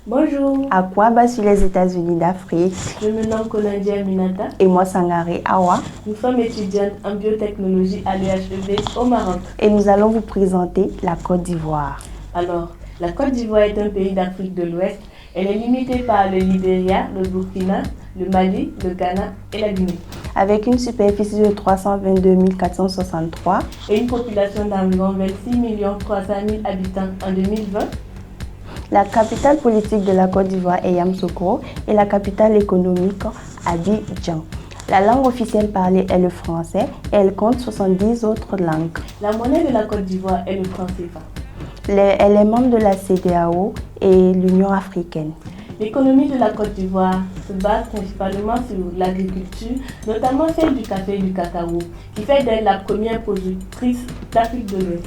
Bonjour. Akwaba sur les États-Unis d'Afrique. Je me nomme Konandia Minata. Et moi, Sangare Awa. Nous sommes étudiantes en biotechnologie à l'UHEV au Maroc. Et nous allons vous présenter la Côte d'Ivoire. Alors, la Côte d'Ivoire est un pays d'Afrique de l'Ouest. Elle est limitée par le Libéria, le Burkina, le Mali, le Ghana et la Guinée. Avec une superficie de 322 463 et une population d'environ 26 300 000 habitants en 2020. La capitale politique de la Côte d'Ivoire est Yamoussoukro et la capitale économique Abidjan. La langue officielle parlée est le français et elle compte 70 autres langues. La monnaie de la Côte d'Ivoire est le franc CFA. Elle est membre de la CEDEAO et l'Union africaine. L'économie de la Côte d'Ivoire se base principalement sur l'agriculture, notamment celle du café et du cacao, qui fait d'elle la première productrice d'Afrique de l'Ouest.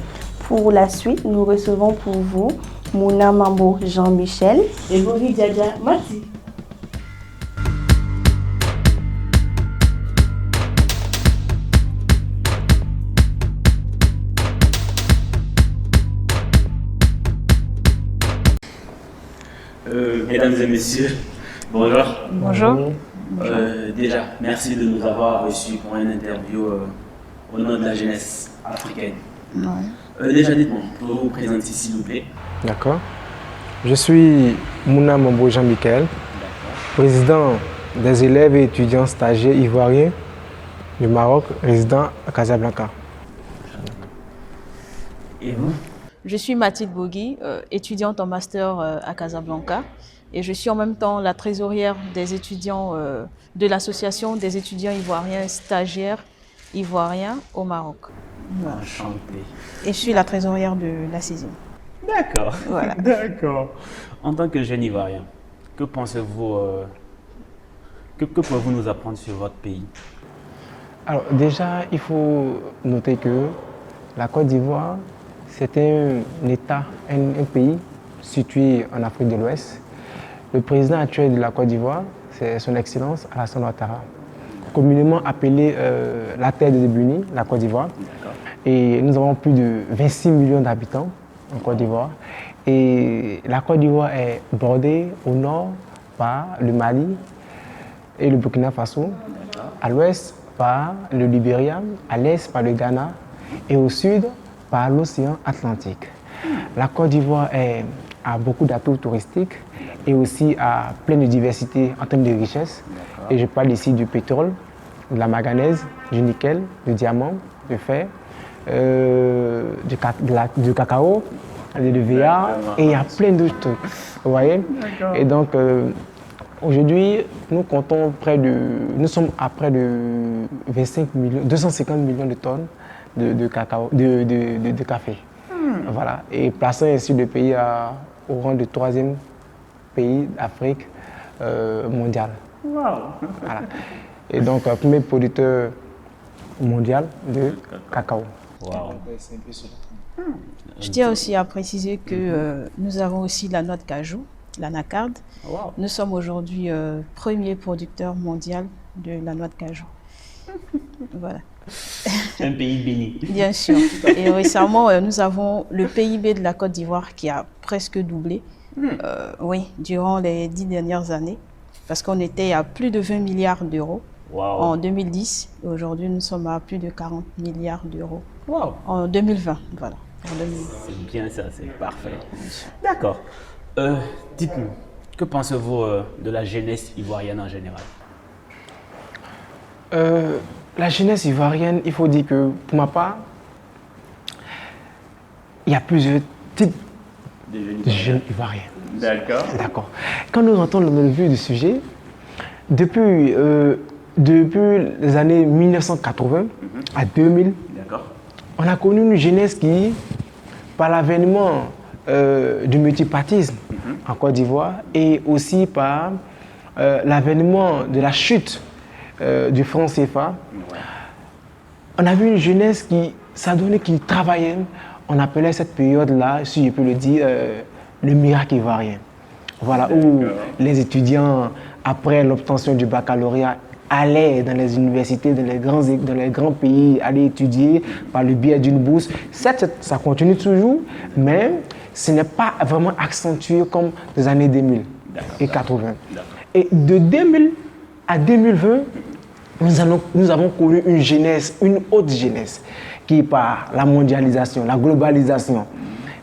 Pour la suite, nous recevons pour vous Mouna Mambo Jean-Michel et Bori Djadja Mati. Mesdames et messieurs, bonjour. Bonjour. Déjà, merci de nous avoir reçus pour une interview au nom de la jeunesse africaine. Déjà, dites-moi, pouvez-vous vous présenter s'il vous plaît? D'accord. Je suis Mouna Mambo Jean-Michel, président des élèves et étudiants stagiaires ivoiriens du Maroc, résident à Casablanca. Et vous? Je suis Mathilde Bogui, étudiante en master à Casablanca et je suis en même temps la trésorière des étudiants de l'association des étudiants ivoiriens stagiaires ivoiriens au Maroc. Voilà. Enchanté. Et je suis la trésorière de la 6e. D'accord. Voilà. D'accord. En tant que jeune ivoirien, que pensez-vous, que pouvez-vous nous apprendre sur votre pays? Alors déjà, il faut noter que la Côte d'Ivoire, c'est un État, un pays situé en Afrique de l'Ouest. Le président actuel de la Côte d'Ivoire, c'est son Excellence Alassane Ouattara, communément appelé la terre de Debuni, la Côte d'Ivoire. Et nous avons plus de 26 millions d'habitants en Côte d'Ivoire. Et la Côte d'Ivoire est bordée au nord par le Mali et le Burkina Faso, à l'ouest par le Libéria, à l'est par le Ghana et au sud par l'océan Atlantique. La Côte d'Ivoire a beaucoup d'atouts touristiques et aussi a plein de diversité en termes de richesse. Et je parle ici du pétrole, de la manganèse, du nickel, du diamant, du fer, du cacao, du VR, et il y a plein d'autres trucs. Vous voyez? Et donc, aujourd'hui, nous sommes à près de 250 millions de tonnes de cacao, de café. Voilà. Et plaçant ainsi le pays au rang de 3e pays d'Afrique mondial. Wow. Voilà. Et donc, premier producteur mondial de cacao. Wow. Je tiens aussi à préciser que nous avons aussi la noix de cajou, l'anacarde. Wow. Nous sommes aujourd'hui premier producteur mondial de la noix de cajou. Voilà. Un pays béni. Bien sûr. Et récemment, nous avons le PIB de la Côte d'Ivoire qui a presque doublé oui, durant les 10 dernières années. Parce qu'on était à plus de 20 milliards d'euros en 2010. Et aujourd'hui, nous sommes à plus de 40 milliards d'euros en 2020. Voilà. C'est bien ça, c'est parfait. D'accord. Dites-nous, que pensez-vous de la jeunesse ivoirienne en général? La jeunesse ivoirienne, il faut dire que, pour ma part, il y a plusieurs types de jeunes ivoiriens. D'accord. D'accord. Quand nous rentrons dans le vif du sujet, depuis les années 1980 à 2000, on a connu une jeunesse qui, par l'avènement du multipartisme en Côte d'Ivoire et aussi par l'avènement de la chute du franc CFA, on a vu une jeunesse qui s'adonnait, qui travaillait. On appelait cette période-là, si je peux le dire, le miracle ivoirien. Voilà, où les étudiants, après l'obtention du baccalauréat, allaient dans les universités, dans les grands pays, aller étudier par le biais d'une bourse. Certes, ça continue toujours, mais ce n'est pas vraiment accentué comme les années 2000 et 80. D'accord. Et de 2000 à 2020, nous avons connu une jeunesse, une haute jeunesse, qui par la mondialisation, la globalisation,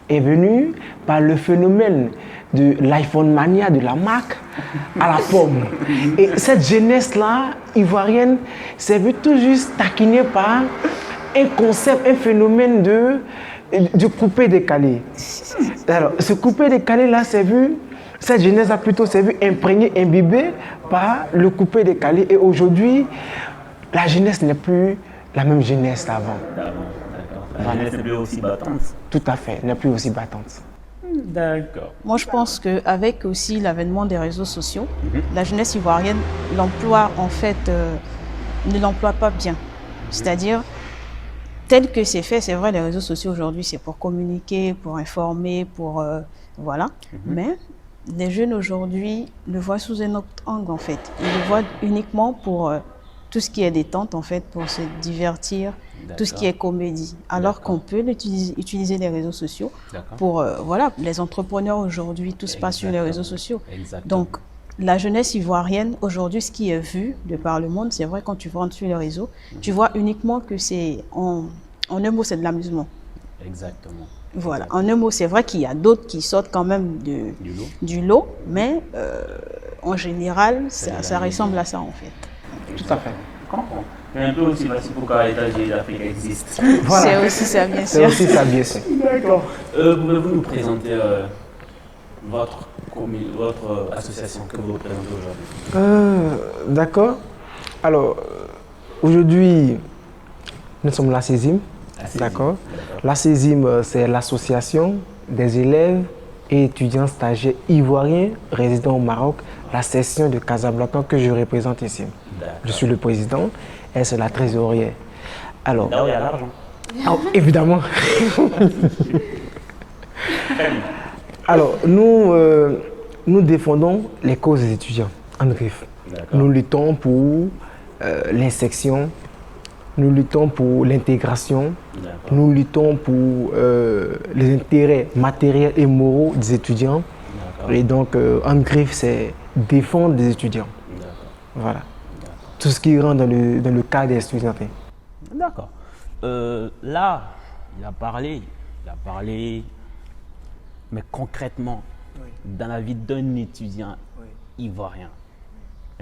est venue par le phénomène de l'iPhone mania, de la Mac à la pomme. Et cette jeunesse-là, ivoirienne, s'est vue tout juste taquinée par un concept, un phénomène de coupé-décalé. Alors, ce coupé-décalé-là, cette jeunesse a plutôt s'est vue imprégnée, imbibée par le coupé-décalé. Et aujourd'hui, la jeunesse n'est plus la même jeunesse d'avant. La jeunesse n'est plus aussi battante. Tout à fait, n'est plus aussi battante. D'accord. Moi, je pense qu'avec aussi l'avènement des réseaux sociaux, la jeunesse ivoirienne l'emploie en fait, ne l'emploie pas bien. C'est-à-dire, tel que c'est fait, c'est vrai, les réseaux sociaux aujourd'hui, c'est pour communiquer, pour informer, pour... voilà. Mais les jeunes aujourd'hui le voient sous un autre angle, en fait. Ils le voient uniquement pour tout ce qui est détente, en fait, pour se divertir, tout ce qui est comédie. Alors qu'on peut utiliser les réseaux sociaux pour... voilà, les entrepreneurs aujourd'hui, tout se passe sur les réseaux sociaux. Donc, la jeunesse ivoirienne, aujourd'hui, ce qui est vu de par le monde, c'est vrai, quand tu rentres sur les réseaux, tu vois uniquement que c'est, en un mot, c'est de l'amusement. Exactement. Voilà, en un mot, c'est vrai qu'il y a d'autres qui sortent quand même du lot, mais en général, ça ressemble à ça, en fait. Tout à fait. Je comprends. Mais un peu aussi, voici pourquoi l'État d'Afrique existe. Voilà. C'est aussi ça, bien sûr. C'est aussi ça, bien sûr. D'accord. Pouvez-vous nous présenter votre association que vous représentez aujourd'hui? D'accord. Alors, aujourd'hui, nous sommes la CESIM. D'accord. La CESIM, c'est l'association des élèves et étudiants stagiaires ivoiriens résidant au Maroc, la section de Casablanca que je représente ici. Je suis le président et c'est la trésorière. Alors, là où il y a l'argent. Évidemment. Alors, nous défendons les causes des étudiants en griffe. Nous luttons pour l'insection, nous luttons pour l'intégration, nous luttons pour les intérêts matériels et moraux des étudiants. Et donc, en griffe, c'est défendre des étudiants. Voilà. Tout ce qui rentre dans le cadre des étudiants. D'accord. Là, il a parlé, mais concrètement, dans la vie d'un étudiant ivoirien,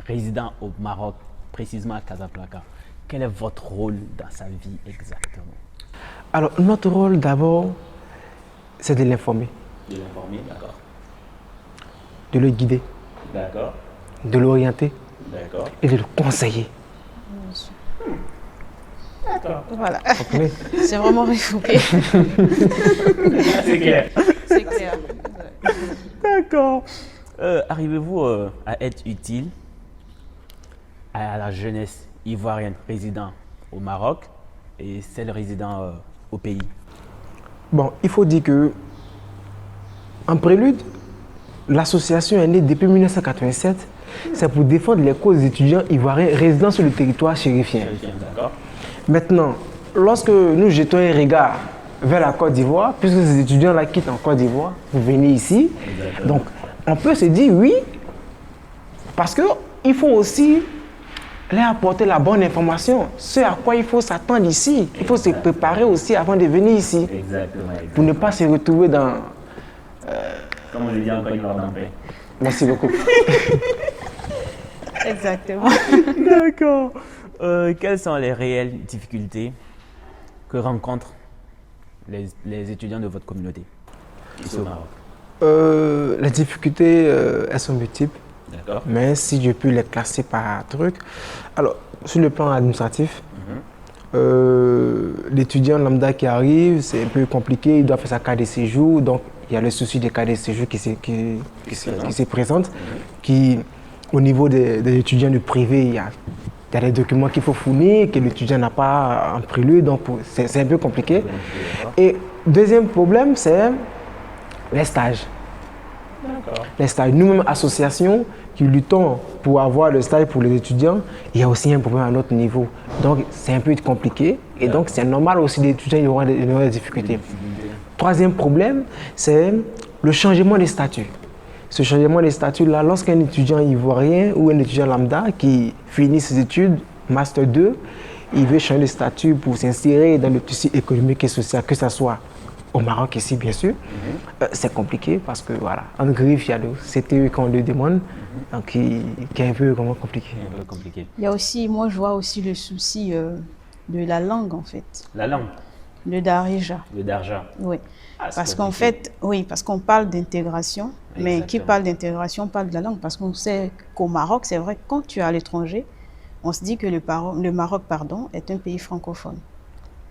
résident au Maroc, précisément à Casablanca, quel est votre rôle dans sa vie exactement? Alors, notre rôle d'abord, c'est de l'informer. De l'informer, d'accord. De le guider. D'accord. De l'orienter. D'accord. Et de le conseiller. D'accord. Voilà. C'est vraiment réfouqué. C'est clair. C'est clair. D'accord. Arrivez-vous à être utile à la jeunesse ivoirienne résidant au Maroc et celle résidant au pays? Bon, il faut dire que, en prélude, l'association est née depuis 1987. C'est pour défendre les causes des étudiants ivoiriens résidant sur le territoire chérifien. D'accord. Maintenant, lorsque nous jetons un regard vers la Côte d'Ivoire, puisque ces étudiants-là quittent en Côte d'Ivoire, vous venez ici. Exactement. Donc, on peut se dire oui, parce qu'il faut aussi leur apporter la bonne information, ce à quoi il faut s'attendre ici. Il faut se préparer aussi avant de venir ici. Exactement. Pour ne pas se retrouver dans... Comme on le dit en Côte d'Ivoire, dans paix. Merci beaucoup. Exactement. D'accord. Quelles sont les réelles difficultés que rencontrent les étudiants de votre communauté ici au Maroc? Les difficultés, elles sont multiples. D'accord. Mais si je peux les classer par truc. Alors, sur le plan administratif, l'étudiant lambda qui arrive, c'est un peu compliqué, il doit faire sa carte de séjour, donc il y a le souci des cartes de séjour qui se présente, qui, au niveau des étudiants du privé, il y a des documents qu'il faut fournir, que l'étudiant n'a pas en prélude, donc c'est un peu compliqué. Et deuxième problème, c'est les stages. Les stages. Nous-mêmes, associations qui luttons pour avoir le stage pour les étudiants, il y a aussi un problème à notre niveau. Donc, c'est un peu compliqué. Et donc, c'est normal aussi, les étudiants auront des difficultés. troisième problème, c'est le changement des statuts. Ce changement des statuts-là, lorsqu'un étudiant ivoirien ou un étudiant lambda qui finit ses études, Master 2, il veut changer de statut pour s'insérer dans le tissu économique et social, que ce soit au Maroc ici, bien sûr, c'est compliqué parce que, voilà, en griffe, il y a le CTE qu'on le demande, donc qui est un peu compliqué. Un peu compliqué. Il y a aussi, moi je vois aussi le souci de la langue en fait. La langue, Le darija. le darja. Oui. Ah, c'est Parce qu'en compliqué. fait, oui, parce qu'on parle d'intégration, mais qui Exactement. parle d'intégration parle de la langue. Parce qu'on sait qu'au Maroc, c'est vrai que quand tu es à l'étranger, on se dit que le Maroc, est un pays francophone.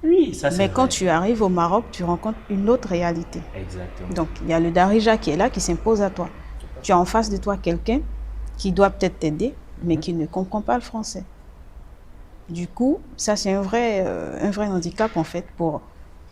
Oui, ça c'est Mais quand vrai. tu arrives au Maroc, tu rencontres une autre réalité. Exactement. Donc, il y a le darija qui est là, qui s'impose à toi. Tu as en face de toi quelqu'un qui doit peut-être t'aider, mais qui ne comprend pas le français. Du coup, ça, c'est un vrai handicap, en fait, pour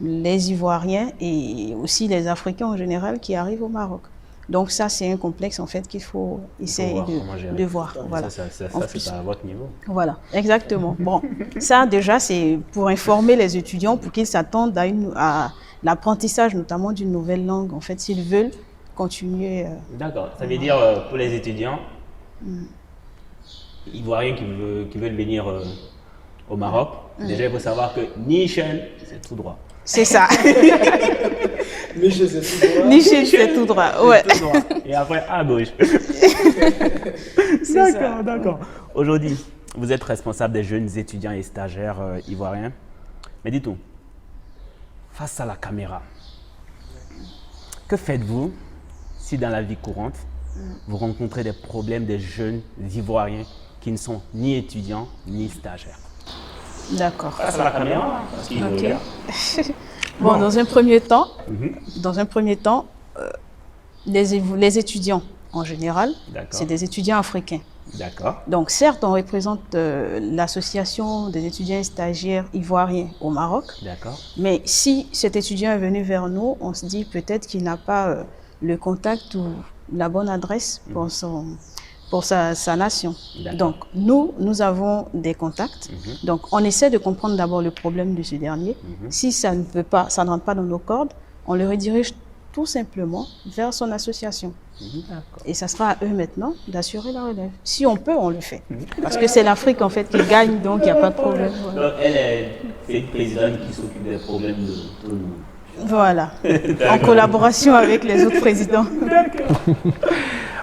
les Ivoiriens et aussi les Africains en général qui arrivent au Maroc. Donc, ça, c'est un complexe, en fait, qu'il faut essayer voir comment gérer. de voir. Voilà. Ça, En c'est plus. à votre niveau. Voilà, exactement. Bon, ça déjà, c'est pour informer les étudiants pour qu'ils s'attendent à l'apprentissage, notamment d'une nouvelle langue, en fait, s'ils veulent continuer. D'accord. Ça veut dire pour les étudiants ivoiriens qui veulent venir au Maroc, déjà il faut savoir que Nichen, c'est tout droit. C'est ça. Niché, c'est tout droit. Niché, c'est tout droit. Ouais. Tout droit. Et après à gauche. D'accord, d'accord. Aujourd'hui, vous êtes responsable des jeunes étudiants et stagiaires ivoiriens. Mais dites-nous, face à la caméra, que faites-vous si dans la vie courante, vous rencontrez des problèmes des jeunes ivoiriens qui ne sont ni étudiants ni stagiaires? D'accord. Face à la caméra, parce qu'ils nous Ok. regardent. Bon, dans un premier temps, les étudiants en général, D'accord. c'est des étudiants africains. D'accord. Donc, certes, on représente l'association des étudiants et stagiaires ivoiriens au Maroc, D'accord. mais si cet étudiant est venu vers nous, on se dit peut-être qu'il n'a pas le contact ou la bonne adresse pour sa nation. D'accord. Donc, nous avons des contacts. Donc, on essaie de comprendre d'abord le problème de ce dernier. Si ça ne rentre pas dans nos cordes, on le redirige tout simplement vers son association. D'accord. Et ça sera à eux maintenant d'assurer la relève. Si on peut, on le fait. Parce que c'est l'Afrique en fait qui gagne, donc il n'y a pas de problème. Voilà. Donc, c'est une présidente qui s'occupe des problèmes de tout le monde. Voilà. En collaboration avec les autres présidents.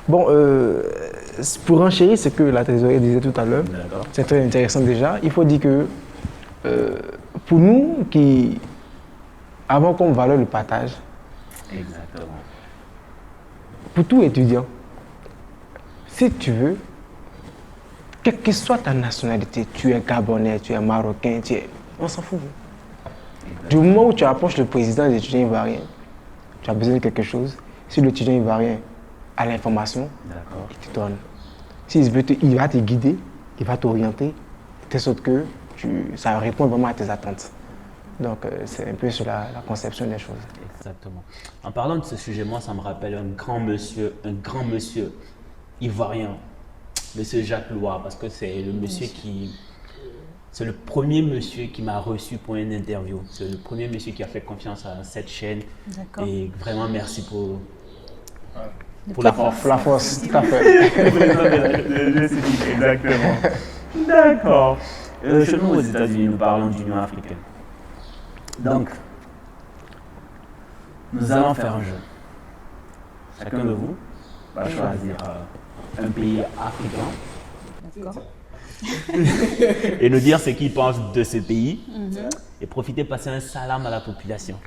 Bon, pour enchérir ce que la trésorière disait tout à l'heure, D'accord. c'est très intéressant déjà. Il faut dire que pour nous qui avons comme valeur le partage, Exactement. pour tout étudiant, si tu veux, quelle que soit ta nationalité, tu es gabonais, tu es marocain, on s'en fout. Du moment où tu approches le président des étudiants ivoiriens, tu as besoin de quelque chose. Si l'étudiant ivoirien a l'information, D'accord. il te donne. S'il veut il va te guider, il va t'orienter, de telle sorte que ça répond vraiment à tes attentes. Donc c'est un peu sur la conception des choses. Exactement. En parlant de ce sujet, moi, ça me rappelle un grand monsieur ivoirien, monsieur Jacques Loire, parce que c'est le monsieur c'est le premier monsieur qui m'a reçu pour une interview. C'est le premier monsieur qui a fait confiance à cette chaîne. D'accord. Et vraiment, merci pour la force. La force, tout à fait. Exactement. D'accord. Chez nous, aux États-Unis, nous parlons d'Union africaine. Donc, nous allons faire un jeu. Chacun de vous va choisir un pays africain D'accord. et nous dire ce qu'il pense de ce pays et profiter de passer un salam à la population.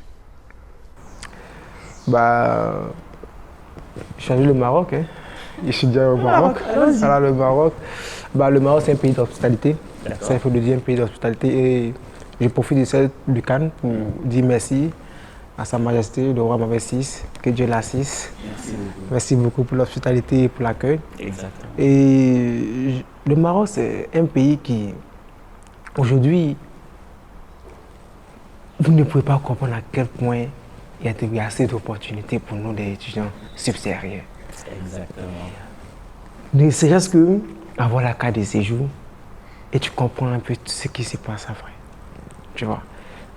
Bah, je suis allé au Maroc. Hein. Je suis déjà au Maroc. Voilà, le Maroc. Bah, le Maroc, c'est un pays d'hospitalité. D'accord. Ça, il faut le dire, un pays d'hospitalité. Et je profite de cette Cannes pour dire merci à Sa Majesté, le roi Mohamed VI, que Dieu l'assiste. Merci beaucoup. Merci beaucoup pour l'hospitalité et pour l'accueil. Exactement. Et le Maroc, c'est un pays qui, aujourd'hui, vous ne pouvez pas comprendre à quel point il y a assez d'opportunités pour nous, les étudiants subsahariens. Exactement. Ne serait-ce que avoir la carte de séjour et tu comprends un peu tout ce qui se passe après. Tu vois.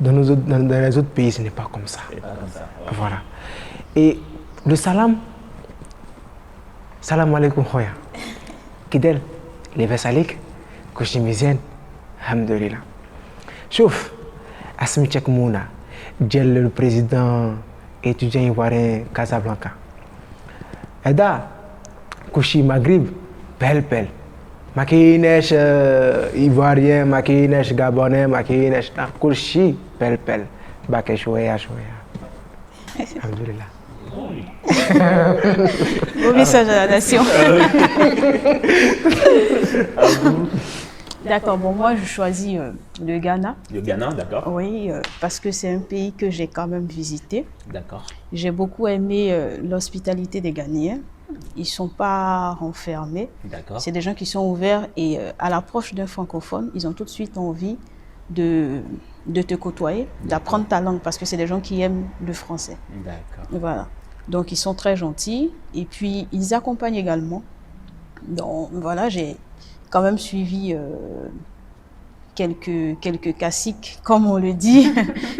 Dans les autres pays, ce n'est pas comme ça. C'est pas comme ça. Ouais. Voilà. Et le salam, salam alaikum khoya. Kidel, les vesalik, kushimizien, alhamdulillah. Chouf, Assimi Tchek Mouna, le président étudiant ivoirien Casablanca. Eda, Kouchi Maghrib, belle. Makinesh ivoirien, makinesh gabonais, makinesh Kouchi, belle. Baké chouya. Alhamdulillah. Beau message à la nation. D'accord, bon, moi je choisis le Ghana. Le Ghana, d'accord. Oui, parce que c'est un pays que j'ai quand même visité. D'accord. J'ai beaucoup aimé l'hospitalité des Ghanéens. Ils ne sont pas renfermés. D'accord. C'est des gens qui sont ouverts et à l'approche d'un francophone, ils ont tout de suite envie de te côtoyer, d'apprendre ta langue parce que c'est des gens qui aiment le français. D'accord. Voilà. Donc ils sont très gentils et puis ils accompagnent également. Donc voilà, j'ai quand même suivi quelques caciques, comme on le dit,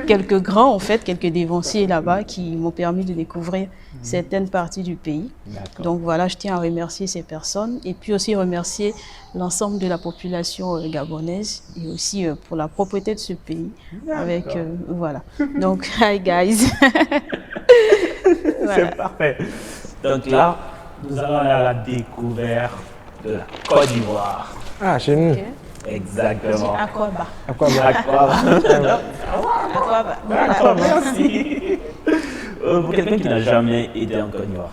quelques grands en fait, quelques dévanciers là-bas qui m'ont permis de découvrir certaines parties du pays. Donc voilà, je tiens à remercier ces personnes et puis aussi remercier l'ensemble de la population gabonaise et aussi pour la propreté de ce pays. Avec voilà. Donc hi guys. Voilà. C'est parfait. Donc là, nous allons aller à la découverte de la Côte d'Ivoire. Ah, chez nous. Okay. Exactement. Aquaba. D'accord, merci. Pour quelqu'un qui n'a jamais été en Côte d'Ivoire,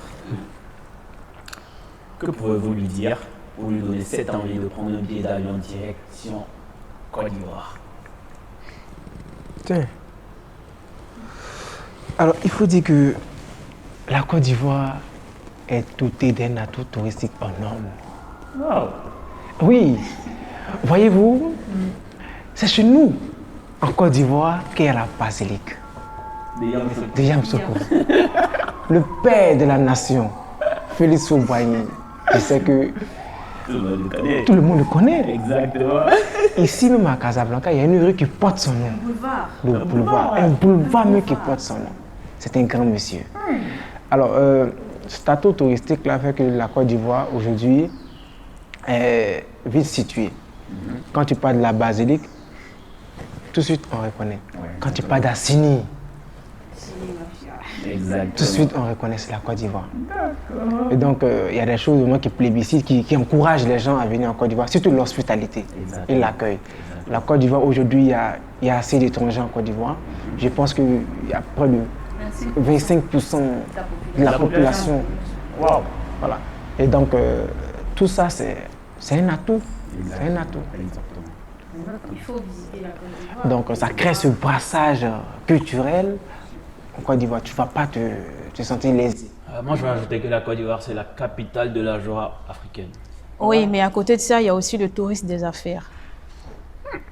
que pouvez-vous lui dire pour lui donner cette envie de prendre un billet d'avion direction Côte d'Ivoire? Tiens. Alors, il faut dire que la Côte d'Ivoire est dotée d'un atout touristique énorme. Wow. Oui, voyez-vous, c'est chez nous, en Côte d'Ivoire, qu'il y a la basilique de Yamoussoukro. Le père de la nation, Félix Houphouët-Boigny. Je sais que tout le monde le connaît. Exactement. Ici même à Casablanca, il y a une rue qui porte son nom. Le boulevard. Un boulevard même qui porte son nom. C'est un grand monsieur. Alors, cet atout touristique-là fait que la Côte d'Ivoire, aujourd'hui, est vite située. Quand tu parles de la basilique, tout de suite on reconnaît. Quand tu parles d'Assini, tout de suite on reconnaît c'est la Côte d'Ivoire. Et donc il y a des choses vraiment qui plébiscitent, qui encouragent les gens à venir en Côte d'Ivoire, surtout l'hospitalité et l'accueil. La Côte d'Ivoire aujourd'hui, il y a assez d'étrangers en Côte d'Ivoire. Je pense qu'il y a près de 25% de la population. Wow. Voilà. Et donc tout ça c'est un atout. C'est un atout. Il faut visiter la Côte d'Ivoire. Donc ça crée ce brassage culturel. En Côte d'Ivoire, tu ne vas pas te sentir lésé. Moi, je vais ajouter que la Côte d'Ivoire, c'est la capitale de la joie africaine. Oui, mais à côté de ça, il y a aussi le tourisme des affaires.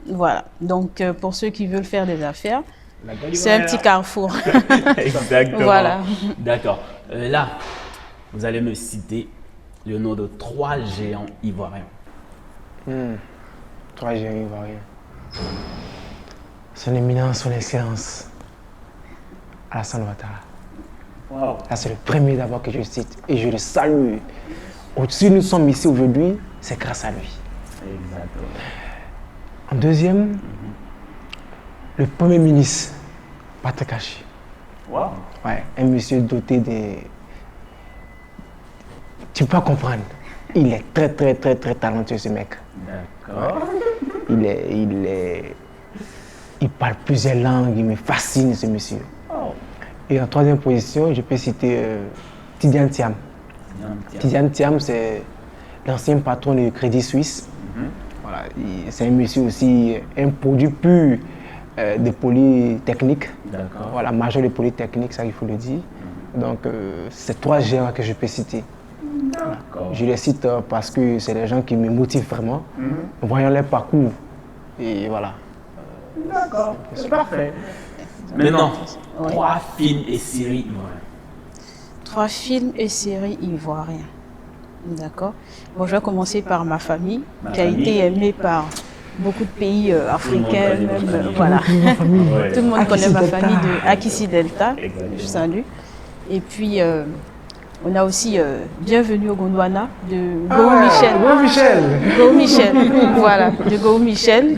Voilà. Donc, pour ceux qui veulent faire des affaires, c'est un petit carrefour. Exactement. Voilà. D'accord. Là, vous allez me citer le nom de 3 géants ivoiriens. 3 géants ivoiriens. Son éminence, son excellence, Alassane Ouattara. Wow. Là, c'est le premier d'abord que je cite et je le salue. Si nous sommes ici aujourd'hui, c'est grâce à lui. Exactement. En deuxième, le premier ministre, Patrick Hachi. Wow. Ouais, un monsieur doté de... Tu peux pas comprendre. Il est très talentueux, ce mec. D'accord. Ouais. Il parle plusieurs langues, il me fascine, ce monsieur. Oh. Et en troisième position, je peux citer Tidiane Thiam. Tidiane Thiam, c'est l'ancien patron du Crédit Suisse. Voilà, c'est un monsieur aussi, un produit pur de Polytechnique. D'accord. Voilà, major de Polytechnique, ça il faut le dire. Donc, c'est 3 géants que je peux citer. D'accord. Je les cite parce que c'est des gens qui me motivent vraiment, voyant leur parcours. Et voilà. D'accord, c'est parfait. Maintenant, 3 films et séries ivoiriens. 3 films et séries ivoiriens. D'accord. Bon, je vais commencer par Ma famille, qui a été aimée par beaucoup de pays africains, connaît même, votre famille. voilà. Ouais. Tout le monde connaît ma Delta. famille de Akissi Delta, Exactement. je salue. Et puis, on a aussi Bienvenue au Gondwana de Go Michel. Go Michel. Go Michel, voilà, de Go Michel.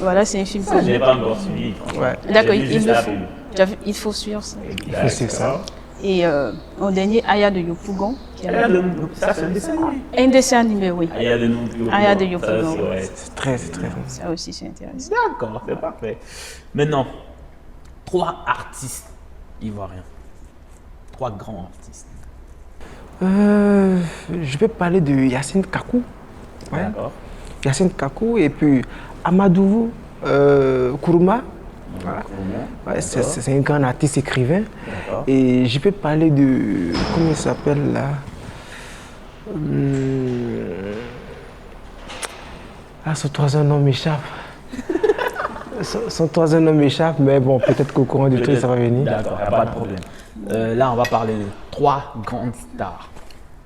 Voilà, c'est un film Ça, je n'ai connu. pas encore suivi. franchement. Ouais. D'accord, J'ai vu il juste le la faut. pub. Il faut suivre ça. faut suivre ça. Et en dernier, Aya de Yopougon. Qui Aya a de- Ça, c'est un dessin animé. un dessin animé, oui. Aya de Yopougon. Aya de Ça, Yopougon. c'est vrai. C'est très bon. Ça aussi, c'est intéressant. D'accord, c'est parfait. Maintenant, 3 artistes ivoiriens. 3 grands artistes. Je vais parler de Yacine Kakou. Ouais. D'accord. Yacine Kakou et puis Amadou Kourouma. Voilà. Ouais, c'est un grand artiste écrivain. D'accord. Et je peux parler de. Comment il s'appelle là? Ah, son troisième nom m'échappe. son troisième nom m'échappe, mais bon, peut-être qu'au courant du truc, ça va venir. D'accord, y a pas de problème. Là, on va parler de 3 grandes stars.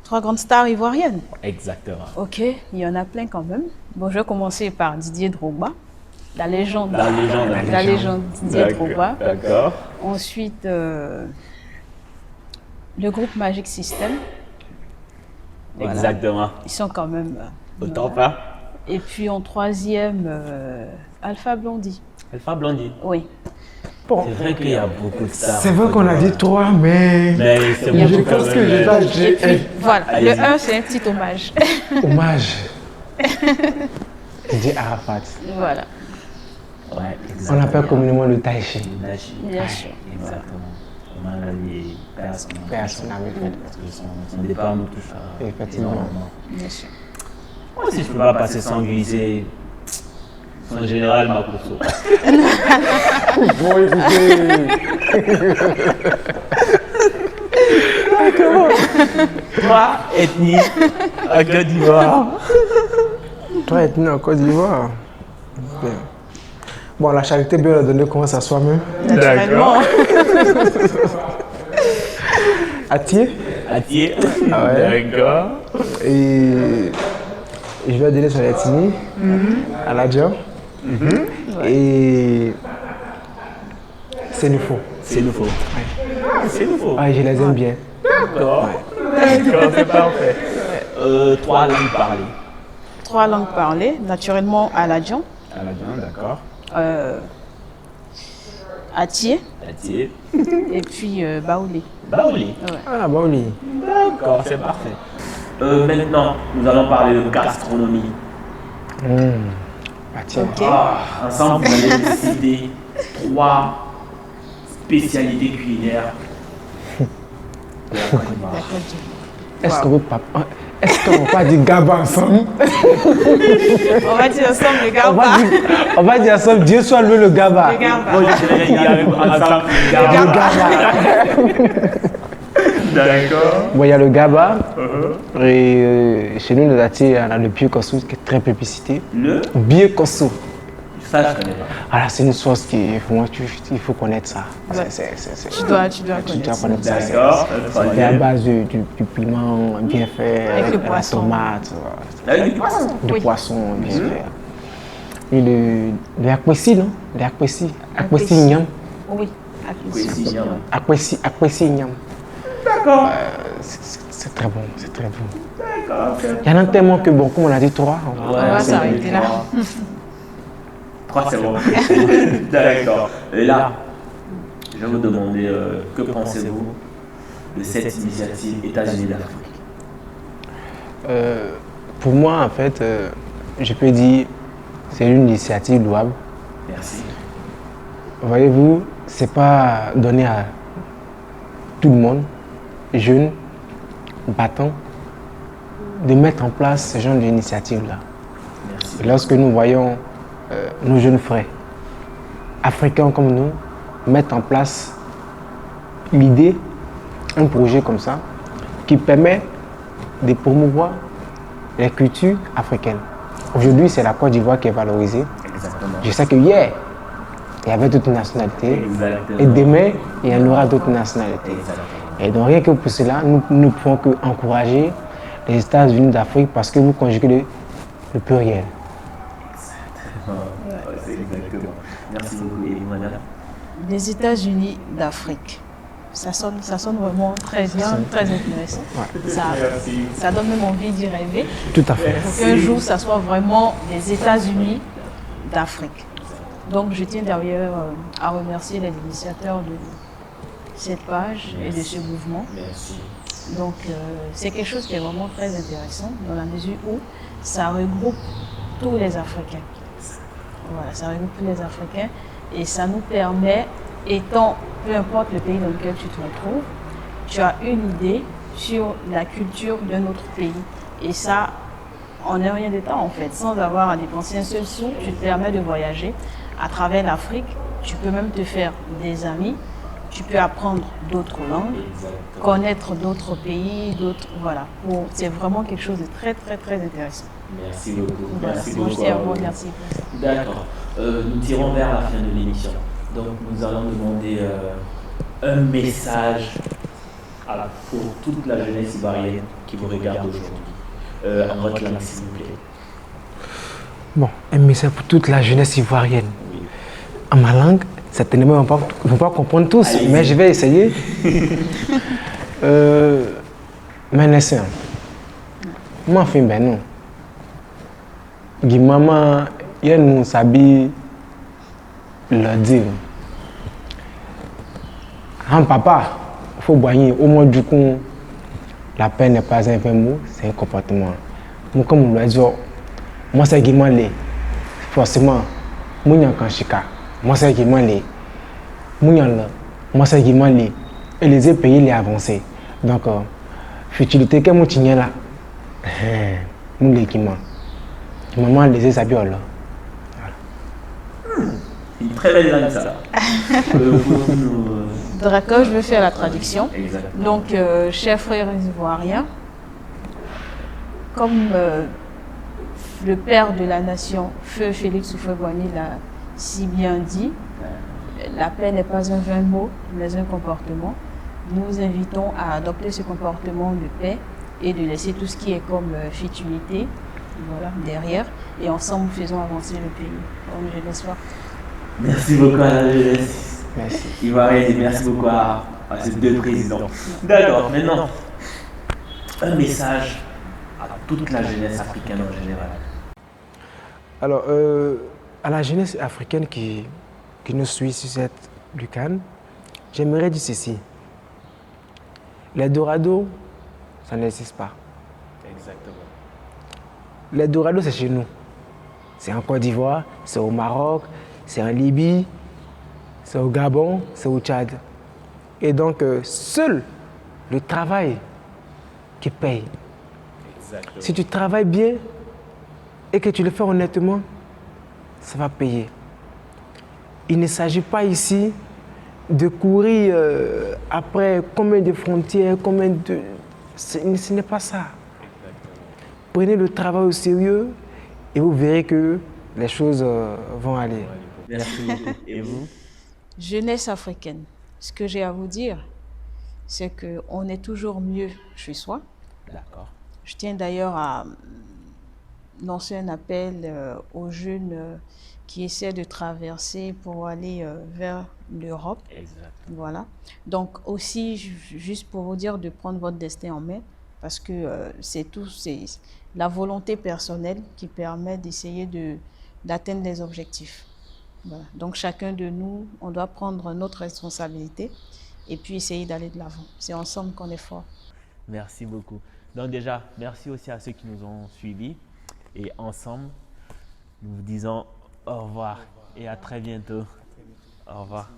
3 grandes stars ivoiriennes. Exactement. Ok, il y en a plein quand même. Bon, je vais commencer par Didier Drogba, la légende. La légende. La légende Didier Drogba. D'accord. Ensuite, le groupe Magic System. Voilà. Exactement. Ils sont quand même. Autant pas. Et puis en troisième, Alpha Blondy. Alpha Blondy. Oui. Bon, C'est vrai qu'il y a beaucoup de stars. c'est vrai qu'on a dit 3, mais. Mais c'est Il y a beaucoup beaucoup quand parce même. que j'ai pas- Et puis, voilà, le Allez-y. 1, c'est un petit hommage. Hommage. Didier Arafat. Voilà, Ouais, On exactement. l'appelle communément le Taïchi. bien sûr. Exactement. On a allié personne. Paix à son âme, Parce que son départ nous touche Effectivement. énormément. Bien sûr. Moi aussi, je ne peux pas passer sans glisser son général Makosso. Bon, écoutez. 3 ethnies à Côte d'Ivoire. Toi, être né en Côte d'Ivoire. Bien. Bon, la charité, bien la donner commence à soi-même. Naturellement. Atier. Atier. Ah ouais. D'accord. Et je vais donner son ethnie à la Djam. Et c'est nouveau. C'est nouveau. C'est nouveau. Ah, je les aime bien. D'accord. D'accord, c'est parfait. 3 langues parlées. 3 langues parlées, naturellement à l'Adjan, À la bien, d'accord. Atié Atier. et puis Baoulé. Baouli. Ah, bah oui. D'accord, c'est parfait. Maintenant, nous allons parler de gastronomie. Atier. Ok. Ensemble, vous allez nous citer 3 spécialités culinaires de la Côte d'Ivoire. La Côte d'Ivoire. Est-ce qu'on peut pas. Est-ce qu'on va pas dire Gaba ensemble? On va dire ensemble le On Garba. va dire, on va dire ensemble, Dieu soit loué le Gaba. Le Garba. Moi, je dirais, il y a ensemble le Le Gaba. Gaba. D'accord. Bon, il y a le Gaba. Et chez nous, les Atiers, on a le Biekossou qui est très publicité. Le Biekossou. Ça, je connais pas. Alors, c'est une sauce qui, pour moi, il faut connaître ça. Ouais. Tu Tu dois dois connaître. connaître ça. D'accord. C'est à base du piment bien fait, Avec le la poisson. tomate, Avec du poisson. du Oui. poisson bien fait. Et le akwesi, non? Le akwesi. Akwesi Akwesi. nyam. Oui. Précision. Akwesi nyam. D'accord. C'est très bon, c'est très bon. D'accord. Il y en a tellement que, bon, comme on a dit 3, On va s'arrêter là. 3, c'est bon. D'accord. Et là, je vais vous demander que pensez-vous de cette initiative États-Unis d'Afrique? Pour moi, en fait, je peux dire c'est une initiative louable. Merci. Voyez-vous, c'est pas donné à tout le monde, jeunes, battants, de mettre en place ce genre d'initiative-là. Merci. Et lorsque nous voyons nos jeunes frères, africains comme nous, mettre en place l'idée, un projet comme ça, qui permet de promouvoir les cultures africaines. Aujourd'hui, c'est la Côte d'Ivoire qui est valorisée. Exactement. Je sais que hier, il y avait d'autres nationalités. Exactement. Et demain, il y en aura d'autres nationalités. Exactement. Et donc, rien que pour cela, nous ne pouvons qu'encourager les États-Unis d'Afrique parce que vous conjuguez le pluriel. C'est exactement. Merci beaucoup, et madame. Les États-Unis d'Afrique. Ça sonne vraiment très bien, très intéressant. Ouais. Ça donne même envie d'y rêver. Tout à fait. Pour qu'un jour, ça soit vraiment les États-Unis d'Afrique. Donc, je tiens d'ailleurs à remercier les initiateurs de cette page et de ce mouvement. Merci. Donc, c'est quelque chose qui est vraiment très intéressant dans la mesure où ça regroupe tous les Africains. Voilà, ça regroupe tous les Africains et ça nous permet, étant peu importe le pays dans lequel tu te retrouves, tu as une idée sur la culture d'un autre pays. Et ça, en un rien de temps en fait, sans avoir à dépenser un seul sou, tu te permets de voyager à travers l'Afrique. Tu peux même te faire des amis, tu peux apprendre d'autres langues, connaître d'autres pays, voilà. C'est vraiment quelque chose de très très très intéressant. Merci beaucoup. Merci Moi, je beaucoup. tiens à vous remercier pour ça. D'accord. Nous tirons vers la fin de l'émission. Donc nous allons demander un message pour toute la jeunesse ivoirienne qui vous regarde aujourd'hui. En votre langue, s'il vous plaît. Bon, un message pour toute la jeunesse ivoirienne. Oui. En ma langue, certainement, ils ne vont pas comprendre tous, Allez-y. mais je vais essayer. Mais naissant, moi, je suis ben non. Maman, il nous s'habille le dire. En papa, il faut boire. Au moins, du coup, la peine n'est pas un vrai mot, c'est un comportement. Moi, comme on l'a dit, moi, c'est qui m'a dit. Forcément, moi, je moi, c'est qui m'a dit. Moi, c'est qui m'a dit. Et les autres pays, les avancés. Donc, futilité que moi, je suis là. Moi, les qui m'a. Maman, les autres s'habillent là. Une très belle langue, ça. D'accord, je vais faire la traduction. Exactement. Donc, chers frères ivoiriens, comme le père de la nation, Feu Félix Houphouët-Boigny, l'a si bien dit, la paix n'est pas un vain mot, mais un comportement. Nous vous invitons à adopter ce comportement de paix et de laisser tout ce qui est comme futilité derrière. Et ensemble, faisons avancer le pays. Donc, je l'espère. Merci beaucoup à la jeunesse. Merci. Ivoirienne et merci beaucoup à ces deux présidents. D'accord, maintenant, un message à toute la jeunesse africaine en général. Alors, à la jeunesse africaine qui nous suit sur cette Lucane, j'aimerais dire ceci. L'Eldorado, ça n'existe pas. Exactement. L'Eldorado, c'est chez nous. C'est en Côte d'Ivoire, c'est au Maroc, c'est en Libye, c'est au Gabon, c'est au Tchad. Et donc, seul le travail qui paye. Exactement. Si tu travailles bien et que tu le fais honnêtement, ça va payer. Il ne s'agit pas ici de courir après combien de frontières, combien de... Ce n'est pas ça. Prenez le travail au sérieux et vous verrez que les choses vont aller. Merci beaucoup. Et vous? Jeunesse africaine, ce que j'ai à vous dire, c'est qu'on est toujours mieux chez soi. D'accord. Je tiens d'ailleurs à lancer un appel aux jeunes qui essaient de traverser pour aller vers l'Europe. Exact. Voilà. Donc aussi, juste pour vous dire de prendre votre destin en main, parce que c'est la volonté personnelle qui permet d'essayer d'atteindre les objectifs. Voilà. Donc chacun de nous, on doit prendre notre responsabilité et puis essayer d'aller de l'avant. C'est ensemble qu'on est fort. Merci beaucoup. Donc déjà, merci aussi à ceux qui nous ont suivis. Et ensemble, nous vous disons au revoir et à très bientôt. Au revoir.